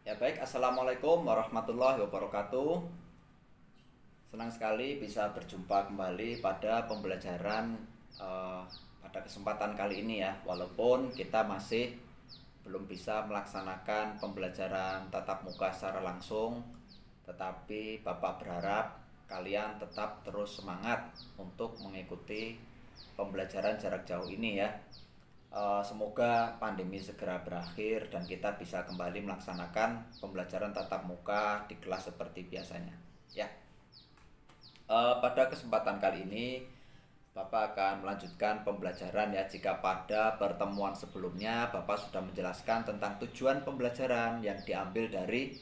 Ya baik, Assalamualaikum warahmatullahi wabarakatuh. Senang sekali bisa berjumpa kembali pada pembelajaran eh, pada kesempatan kali ini ya. Walaupun kita masih belum bisa melaksanakan pembelajaran tatap muka secara langsung, tetapi Bapak berharap kalian tetap terus semangat untuk mengikuti pembelajaran jarak jauh ini ya. Semoga pandemi segera berakhir dan kita bisa kembali melaksanakan pembelajaran tatap muka di kelas seperti biasanya. Ya, pada kesempatan kali ini Bapak akan melanjutkan pembelajaran ya. Jika pada pertemuan sebelumnya Bapak sudah menjelaskan tentang tujuan pembelajaran yang diambil dari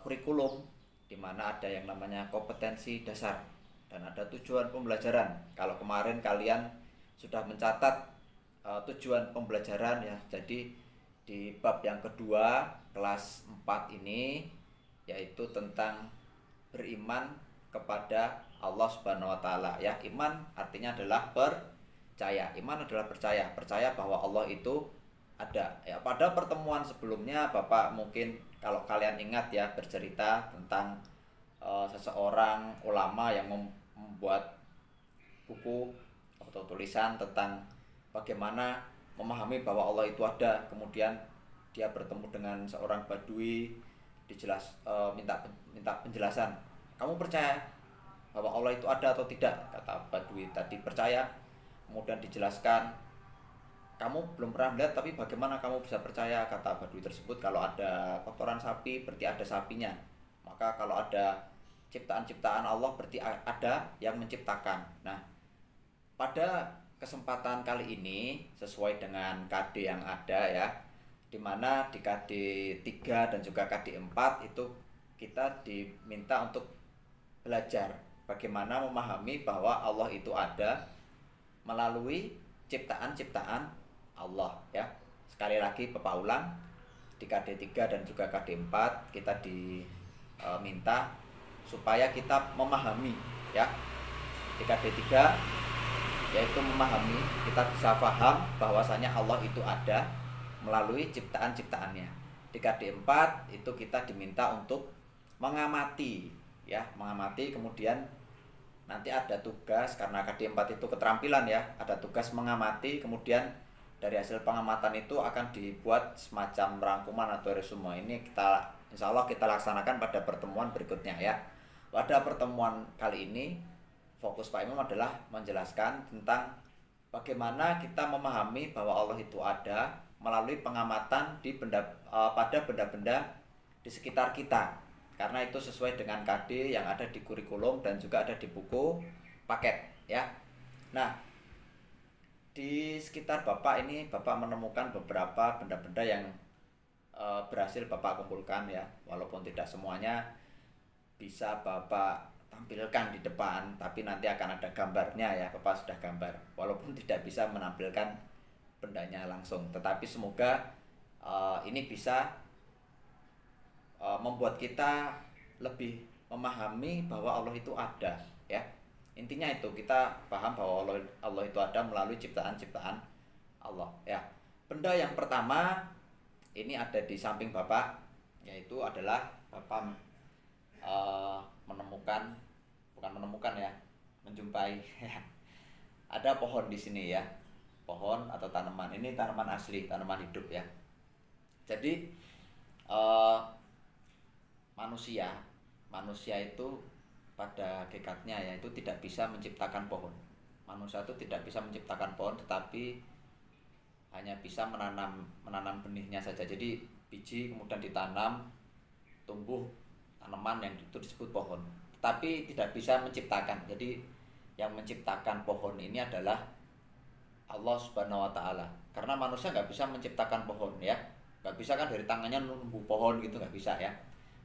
kurikulum, di mana ada yang namanya kompetensi dasar dan ada tujuan pembelajaran. Kalau kemarin kalian sudah mencatat tujuan pembelajaran ya. Jadi di bab yang kedua kelas 4 ini yaitu tentang beriman kepada Allah Subhanahu wa taala ya. Iman artinya adalah percaya. Iman adalah percaya, percaya bahwa Allah itu ada. Ya, pada pertemuan sebelumnya Bapak mungkin kalau kalian ingat ya bercerita tentang seseorang ulama yang membuat buku atau tulisan tentang bagaimana memahami bahwa Allah itu ada. Kemudian dia bertemu dengan seorang badui, minta penjelasan. Kamu percaya bahwa Allah itu ada atau tidak? Kata badui tadi percaya. Kemudian dijelaskan, kamu belum pernah melihat tapi bagaimana kamu bisa percaya? Kata badui tersebut, kalau ada kotoran sapi berarti ada sapinya. Maka kalau ada ciptaan-ciptaan Allah berarti ada yang menciptakan. Nah, pada kesempatan kali ini sesuai dengan KD yang ada ya, dimana di KD 3 dan juga KD 4 itu kita diminta untuk belajar bagaimana memahami bahwa Allah itu ada melalui ciptaan-ciptaan Allah ya. Sekali lagi Bapak ulang, di KD 3 dan juga KD 4 kita diminta supaya kita memahami ya. Di KD 3 yaitu memahami, kita bisa paham bahwasanya Allah itu ada melalui ciptaan-ciptaannya. Di KD 4 itu kita diminta untuk mengamati ya, mengamati. Kemudian nanti ada tugas, karena KD 4 itu keterampilan ya, ada tugas mengamati. Kemudian dari hasil pengamatan itu akan dibuat semacam rangkuman atau resume. Ini kita insya Allah kita laksanakan pada pertemuan berikutnya ya. Pada pertemuan kali ini fokus Pak Imam adalah menjelaskan tentang bagaimana kita memahami bahwa Allah itu ada melalui pengamatan pada benda-benda di sekitar kita. Karena itu sesuai dengan KD yang ada di kurikulum dan juga ada di buku paket ya. Nah, di sekitar Bapak ini Bapak menemukan beberapa benda-benda yang berhasil Bapak kumpulkan ya. Walaupun tidak semuanya bisa Bapak tampilkan di depan, tapi nanti akan ada gambarnya ya. Bapak sudah gambar walaupun tidak bisa menampilkan bendanya langsung, tetapi semoga ini bisa membuat kita lebih memahami bahwa Allah itu ada ya. Intinya itu kita paham bahwa Allah itu ada melalui ciptaan-ciptaan Allah ya. Benda yang pertama ini ada di samping Bapak, yaitu adalah Bapak menjumpai ada pohon di sini ya. Pohon atau tanaman, ini tanaman asli, tanaman hidup ya. Jadi manusia itu pada hakikatnya ya itu tidak bisa menciptakan pohon. Manusia itu tidak bisa menciptakan pohon, tetapi hanya bisa menanam benihnya saja. Jadi biji kemudian ditanam, tumbuh tanaman yang itu disebut pohon, tapi tidak bisa menciptakan. Jadi yang menciptakan pohon ini adalah Allah Subhanahu wa taala. Karena manusia nggak bisa menciptakan pohon ya, nggak bisa kan dari tangannya numbuh pohon gitu, nggak bisa ya.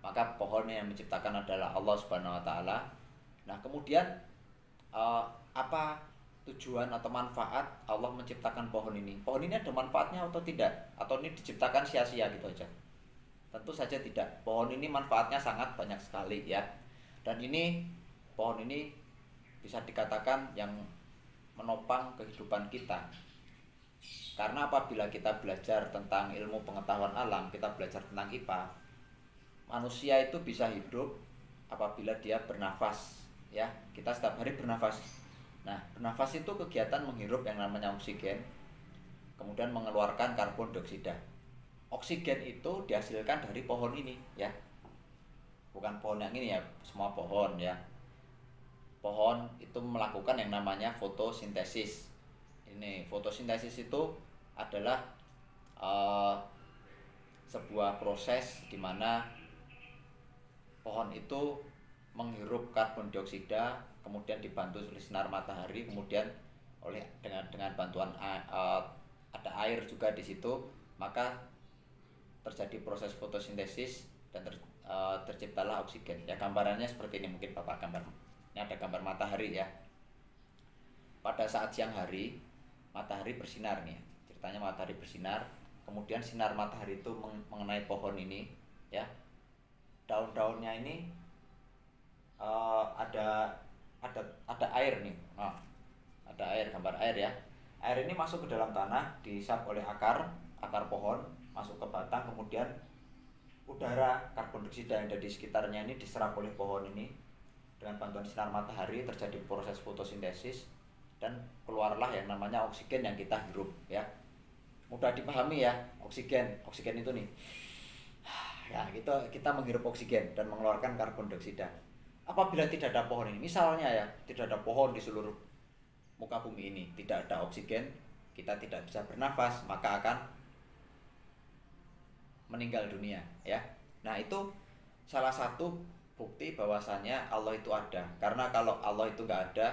Maka pohon yang menciptakan adalah Allah Subhanahu wa taala. Nah, kemudian apa tujuan atau manfaat Allah menciptakan pohon ini? Pohon ini ada manfaatnya atau tidak? Atau ini diciptakan sia-sia gitu aja? Tentu saja tidak. Pohon ini manfaatnya sangat banyak sekali ya. Dan pohon ini bisa dikatakan yang menopang kehidupan kita. Karena apabila kita belajar tentang ilmu pengetahuan alam, kita belajar tentang IPA, manusia itu bisa hidup apabila dia bernafas, ya. Kita setiap hari bernafas. Nah, bernafas itu kegiatan menghirup yang namanya oksigen, kemudian mengeluarkan karbon dioksida. Oksigen itu dihasilkan dari pohon ini, ya. Bukan pohon yang ini ya, semua pohon ya. Pohon itu melakukan yang namanya fotosintesis. Ini fotosintesis itu adalah sebuah proses di mana pohon itu menghirup karbon dioksida, kemudian dibantu oleh sinar matahari, kemudian dengan bantuan ada air juga di situ, maka terjadi proses fotosintesis dan terciptalah oksigen. Ya, gambarannya seperti ini, mungkin Bapak gambar. Ini ada gambar matahari ya. Pada saat siang hari, matahari bersinar nih. Ceritanya matahari bersinar, kemudian sinar matahari itu mengenai pohon ini, ya. Daun-daunnya ini ada air nih. Nah, ada air, gambar air ya. Air ini masuk ke dalam tanah, dihisap oleh akar pohon, masuk ke batang, kemudian udara karbon dioksida yang ada di sekitarnya ini diserap oleh pohon ini. Dengan bantuan sinar matahari terjadi proses fotosintesis dan keluarlah yang namanya oksigen yang kita hirup, ya. Mudah dipahami ya, oksigen itu nih. Ya, kita menghirup oksigen dan mengeluarkan karbon dioksida. Apabila tidak ada pohon ini, misalnya ya, tidak ada pohon di seluruh muka bumi ini, tidak ada oksigen, kita tidak bisa bernafas, maka akan meninggal dunia, ya. Nah, itu salah satu bukti bahwasanya Allah itu ada. Karena kalau Allah itu nggak ada,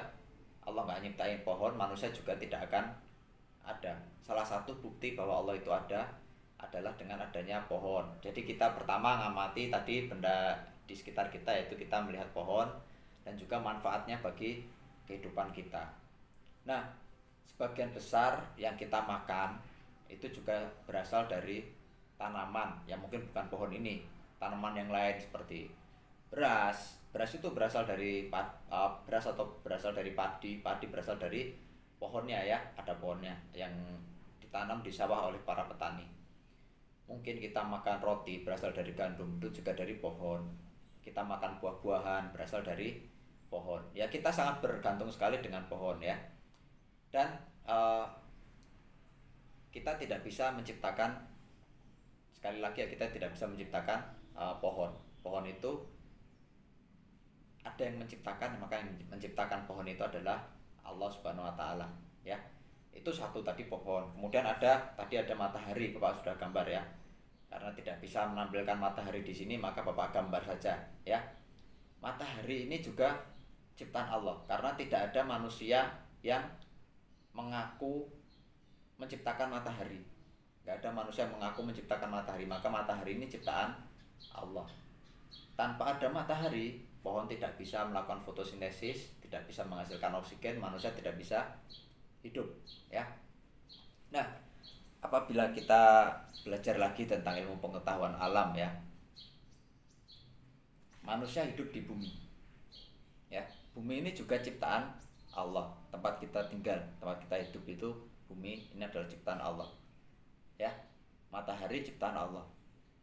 Allah nggak nyiptain pohon, manusia juga tidak akan ada. Salah satu bukti bahwa Allah itu ada adalah dengan adanya pohon. Jadi kita pertama ngamati tadi benda di sekitar kita, yaitu kita melihat pohon dan juga manfaatnya bagi kehidupan kita. Nah, sebagian besar yang kita makan itu juga berasal dari tanaman, ya mungkin bukan pohon ini, tanaman yang lain seperti beras itu berasal dari beras atau berasal dari padi berasal dari pohonnya, ya. Ada pohonnya yang ditanam di sawah oleh para petani. Mungkin kita makan roti berasal dari gandum, itu juga dari pohon. Kita makan buah-buahan berasal dari pohon. Ya, kita sangat bergantung sekali dengan pohon, ya. Dan kita tidak bisa menciptakan, sekali lagi ya, kita tidak bisa menciptakan pohon. Pohon itu ada yang menciptakan, maka yang menciptakan pohon itu adalah Allah Subhanahu wa taala, ya. Itu satu tadi pohon. Kemudian ada matahari, Bapak sudah gambar ya. Karena tidak bisa menampilkan matahari di sini, maka Bapak gambar saja, ya. Matahari ini juga ciptaan Allah, karena tidak ada manusia yang mengaku menciptakan matahari. Tidak ada manusia yang mengaku menciptakan matahari, maka matahari ini ciptaan Allah. Tanpa ada matahari, pohon tidak bisa melakukan fotosintesis, tidak bisa menghasilkan oksigen, manusia tidak bisa hidup, ya. Nah, apabila kita belajar lagi tentang ilmu pengetahuan alam, ya, manusia hidup di bumi, ya. Bumi ini juga ciptaan Allah, tempat kita tinggal, tempat kita hidup itu bumi ini adalah ciptaan Allah, ya. Matahari ciptaan Allah.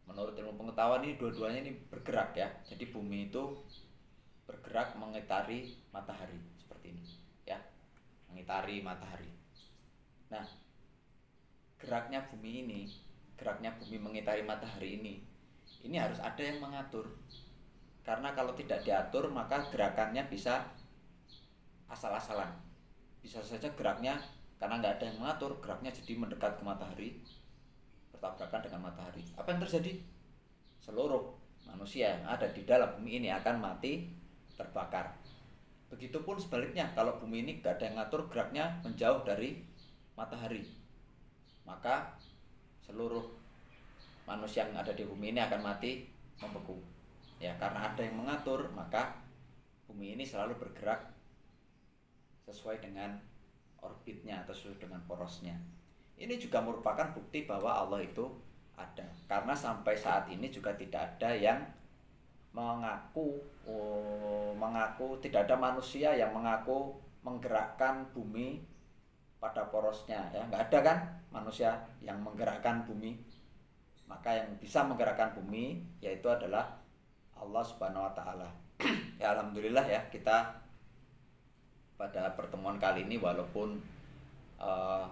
Menurut ilmu pengetahuan ini dua-duanya ini bergerak, ya. Jadi bumi itu bergerak mengitari matahari seperti ini, ya, mengitari matahari. Nah, geraknya bumi mengitari matahari ini harus ada yang mengatur. Karena kalau tidak diatur, maka gerakannya bisa asal-asalan. Bisa saja geraknya, karena nggak ada yang mengatur, geraknya jadi mendekat ke matahari, bertabrakan dengan matahari. Apa yang terjadi? Seluruh manusia yang ada di dalam bumi ini akan mati terbakar. Begitupun sebaliknya, kalau bumi ini gak ada yang ngatur, geraknya menjauh dari matahari, maka seluruh manusia yang ada di bumi ini akan mati membeku, ya. Karena ada yang mengatur, maka bumi ini selalu bergerak sesuai dengan orbitnya atau sesuai dengan porosnya. Ini juga merupakan bukti bahwa Allah itu ada, karena sampai saat ini juga tidak ada yang mengaku tidak ada manusia yang mengaku menggerakkan bumi pada porosnya, ya. Nggak ada kan manusia yang menggerakkan bumi. Maka yang bisa menggerakkan bumi yaitu adalah Allah Subhanahu wa taala. Ya alhamdulillah ya, kita pada pertemuan kali ini walaupun uh,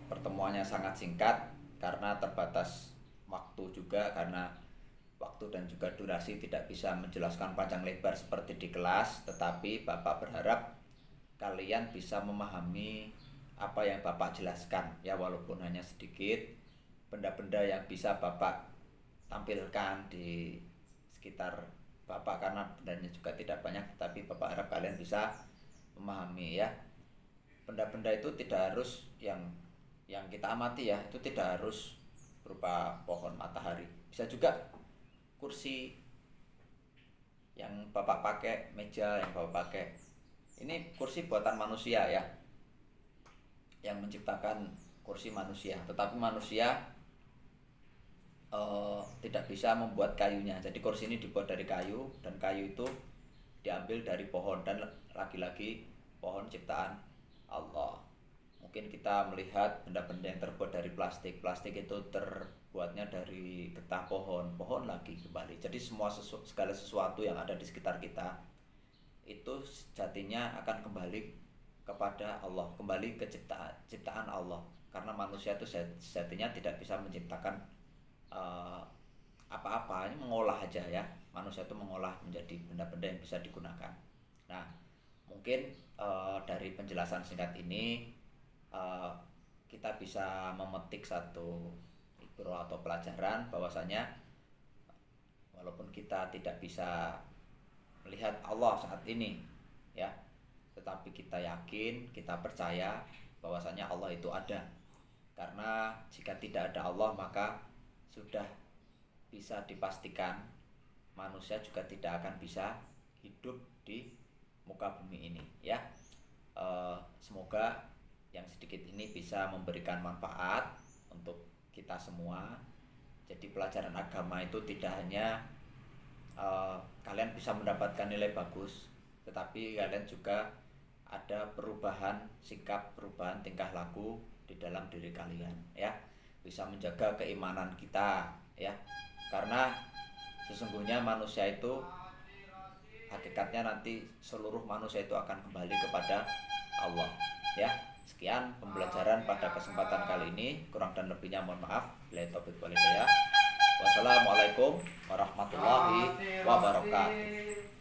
pertemuannya sangat singkat karena terbatas waktu juga, karena waktu dan juga durasi tidak bisa menjelaskan panjang lebar seperti di kelas, tetapi Bapak berharap kalian bisa memahami apa yang Bapak jelaskan ya, walaupun hanya sedikit benda-benda yang bisa Bapak tampilkan di sekitar Bapak, karena bendanya juga tidak banyak, tapi Bapak harap kalian bisa memahami ya. Benda-benda itu tidak harus yang kita amati ya, itu tidak harus berupa pohon, matahari, bisa juga kursi yang Bapak pakai, meja yang Bapak pakai. Ini kursi buatan manusia ya, yang menciptakan kursi manusia, tetapi manusia tidak bisa membuat kayunya. Jadi kursi ini dibuat dari kayu, dan kayu itu diambil dari pohon, dan lagi-lagi pohon ciptaan Allah. Mungkin kita melihat benda-benda yang terbuat dari plastik. Plastik itu terbuatnya dari getah pohon, pohon lagi kembali. Jadi segala sesuatu yang ada di sekitar kita itu sejatinya akan kembali kepada Allah, kembali ke ciptaan Allah. Karena manusia itu sejatinya tidak bisa menciptakan apa-apa, ini mengolah aja ya. Manusia itu mengolah menjadi benda-benda yang bisa digunakan. Nah, mungkin dari penjelasan singkat ini kita bisa memetik satu ibrah atau pelajaran, bahwasanya walaupun kita tidak bisa melihat Allah saat ini ya, tetapi kita yakin, kita percaya bahwasanya Allah itu ada. Karena jika tidak ada Allah, maka sudah bisa dipastikan manusia juga tidak akan bisa hidup di muka bumi ini ya. Semoga yang sedikit ini bisa memberikan manfaat untuk kita semua. Jadi pelajaran agama itu tidak hanya kalian bisa mendapatkan nilai bagus, tetapi kalian juga ada perubahan sikap, perubahan tingkah laku di dalam diri kalian ya. Bisa menjaga keimanan kita ya, karena sesungguhnya manusia itu hakikatnya nanti seluruh manusia itu akan kembali kepada Allah ya. Sekian pembelajaran pada kesempatan kali ini, kurang dan lebihnya mohon maaf. Billahi taufiq wal hidayah. Wassalamualaikum warahmatullahi wabarakatuh.